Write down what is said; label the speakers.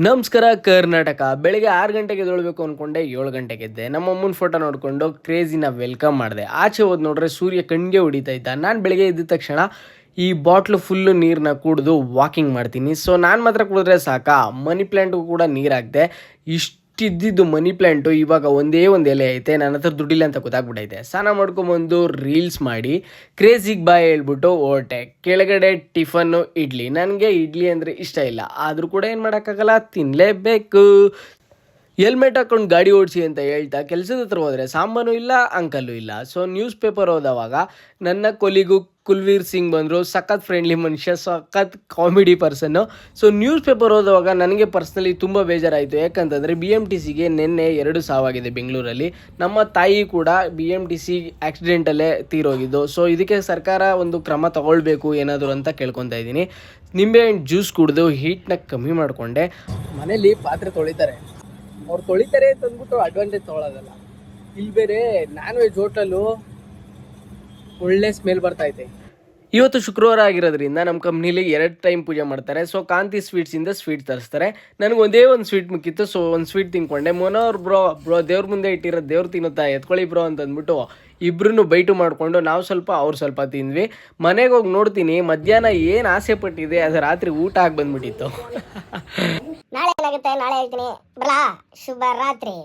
Speaker 1: ನಮಸ್ಕಾರ ಕರ್ನಾಟಕ. ಬೆಳಿಗ್ಗೆ 6 ಗಂಟೆಗೆ ಎದ್ದೇಳಬೇಕು ಅಂದ್ಕೊಂಡೆ, 7 ಗಂಟೆಗೆ ಎದ್ದೆ. ನಮ್ಮ ಅಮ್ಮನ ಫೋಟೋ ನೋಡಿಕೊಂಡು ಕ್ರೇಜಿನ ವೆಲ್ಕಮ್ ಮಾಡಿದೆ. ಆಚೆ ಹೋದ್ ನೋಡ್ರೆ ಸೂರ್ಯ ಕಣ್ಣಿಗೆ ಹೊಡಿತಾ ಇದ್ದ. ನಾನು ಬೆಳಿಗ್ಗೆ ಎದ್ದ ತಕ್ಷಣ ಈ ಬಾಟ್ಲು ಫುಲ್ಲು ನೀರನ್ನ ಕುಡಿದು ವಾಕಿಂಗ್ ಮಾಡ್ತೀನಿ. ಸೊ ನಾನು ಮಾತ್ರ ಕುಡಿದ್ರೆ ಸಾಕಾ, ಮನಿ ಪ್ಲ್ಯಾಂಟ್ಗೂ ಕೂಡ ನೀರು ಹಾಕಿದೆ. ಇಷ್ಟಿದ್ದಿದ್ದು ಮನಿ ಪ್ಲ್ಯಾಂಟು ಇವಾಗ ಒಂದೇ ಒಂದು ಎಲೆ ಐತೆ. ನನ್ನ ಹತ್ರ ದುಡ್ಡಿಲ್ಲ ಅಂತ ಗೊತ್ತಾಗ್ಬಿಟ್ಟೈತೆ. ಸ್ನಾನ ಮಾಡ್ಕೊಂಬಂದು ರೀಲ್ಸ್ ಮಾಡಿ ಕ್ರೇಜಿಗೆ ಬಾಯ್ ಹೇಳ್ಬಿಟ್ಟು ಹೊರಟೆ. ಕೆಳಗಡೆ ಟಿಫನ್ನು ಇಡ್ಲಿ. ನನಗೆ ಇಡ್ಲಿ ಅಂದರೆ ಇಷ್ಟ ಇಲ್ಲ, ಆದರೂ ಕೂಡ ಏನು ಮಾಡೋಕ್ಕಾಗಲ್ಲ, ತಿನ್ನಲೇಬೇಕು. ಹೆಲ್ಮೆಟ್ ಹಾಕೊಂಡು ಗಾಡಿ ಓಡಿಸಿ ಅಂತ ಹೇಳ್ತಾ ಕೆಲಸದ ಹತ್ರ ಹೋದರೆ ಸಾಂಬಾನು ಇಲ್ಲ, ಅಂಕಲ್ಲು ಇಲ್ಲ. ಸೊ ನ್ಯೂಸ್ ಪೇಪರ್ ಓದೋವಾಗ ನನ್ನ ಕೊಲಿಗು ಕುಲ್ವೀರ್ ಸಿಂಗ್ ಬಂದರು. ಸಖತ್ ಫ್ರೆಂಡ್ಲಿ ಮನುಷ್ಯ, ಸಖತ್ ಕಾಮಿಡಿ ಪರ್ಸನ್ನು. ಸೊ ನ್ಯೂಸ್ ಪೇಪರ್ ಓದುವಾಗ ನನಗೆ ಪರ್ಸ್ನಲಿ ತುಂಬ ಬೇಜಾರಾಯಿತು. ಯಾಕಂತಂದರೆ BMTCಗೆ ನಿನ್ನೆ 2 ಸಾವಾಗಿದೆ ಬೆಂಗಳೂರಲ್ಲಿ. ನಮ್ಮ ತಾಯಿ ಕೂಡ BMTC ಆಕ್ಸಿಡೆಂಟಲ್ಲೇ ತೀರೋಗಿದ್ದು. ಸೊ ಇದಕ್ಕೆ ಸರ್ಕಾರ ಒಂದು ಕ್ರಮ ತಗೊಳ್ಬೇಕು ಏನಾದರೂ ಅಂತ ಕೇಳ್ಕೊತಾ ಇದ್ದೀನಿ. ನಿಂಬೆಹಣ್ಣು ಜ್ಯೂಸ್ ಕುಡಿದು ಹೀಟ್ನ ಕಮ್ಮಿ ಮಾಡಿಕೊಂಡೆ. ಮನೇಲಿ ಪಾತ್ರೆ ತೊಳಿತಾರೆ, ಅವ್ರು ತೊಳಿತಾರೆ ಅಂತ ಅಂದ್ಬಿಟ್ಟು ಅಡ್ವಾಂಟೇಜ್ ತೊಗೊಳೋದಲ್ಲ. ಇಲ್ಲಿ ಬೇರೆ ನಾನ್ ವೆಜ್ ಹೋಟೆಲು ಒಳ್ಳೆ ಸ್ಮೆಲ್ ಬರ್ತೈತೆ. ಇವತ್ತು ಶುಕ್ರವಾರ ಆಗಿರೋದ್ರಿಂದ ನಮ್ಮ ಕಂಪ್ನಿಲಿ 2 ಟೈಮ್ ಪೂಜೆ ಮಾಡ್ತಾರೆ. ಸೊ ಕಾಂತಿ ಸ್ವೀಟ್ಸಿಂದ ಸ್ವೀಟ್ ತರಿಸ್ತಾರೆ. ನನಗೆ ಒಂದೇ ಒಂದು ಸ್ವೀಟ್ ಮುಕ್ಕಿತ್ತು. ಸೊ ಒಂದು ಸ್ವೀಟ್ ತಿನ್ಕೊಂಡೆ. ಮೊನೋರು ಬ್ರೋ ದೇವ್ರ ಮುಂದೆ ಇಟ್ಟಿರೋ ದೇವ್ರು ತಿನ್ನುತ್ತಾ, ಎತ್ಕೊಳ್ಳಿ ಬ್ರೋ ಅಂತಂದ್ಬಿಟ್ಟು ಇಬ್ಬರೂ ಬೈಟು ಮಾಡಿಕೊಂಡು ನಾವು ಸ್ವಲ್ಪ ಅವ್ರು ಸ್ವಲ್ಪ ತಿಂದ್ವಿ. ಮನೆಗೆ ಹೋಗಿ ನೋಡ್ತೀನಿ, ಮಧ್ಯಾಹ್ನ ಏನು ಆಸೆ ಪಟ್ಟಿದೆ ಅದು ರಾತ್ರಿ ಊಟ ಆಗಿ ಬಂದ್ಬಿಟ್ಟಿತ್ತು.
Speaker 2: ನಾಳೆ ಏನಾಗುತ್ತೆ ನಾಳೆ ಹೇಳ್ತೀನಿ. ಶುಭ ರಾತ್ರಿ.